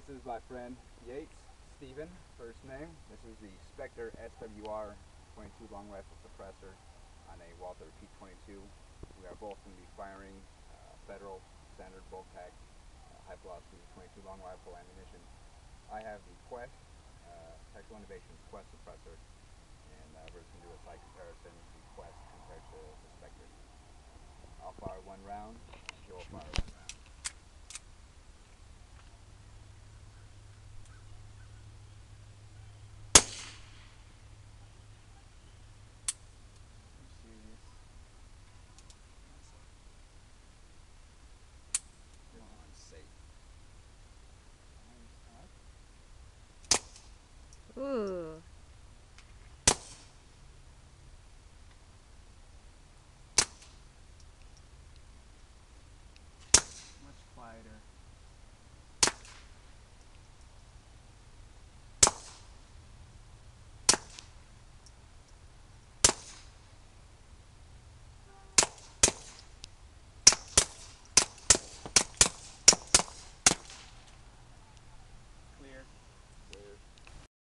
This is my friend Yates, Steven, first name. This is the Spectre SWR 22 long rifle suppressor on a Walther P22. We are both going to be firing federal standard bolt pack high velocity 22 long rifle ammunition. I have the Quest, Tactical Innovations Quest suppressor, and we're just going to do a sight comparison of the Quest compared to the Spectre. I'll fire one round, you'll fire one round.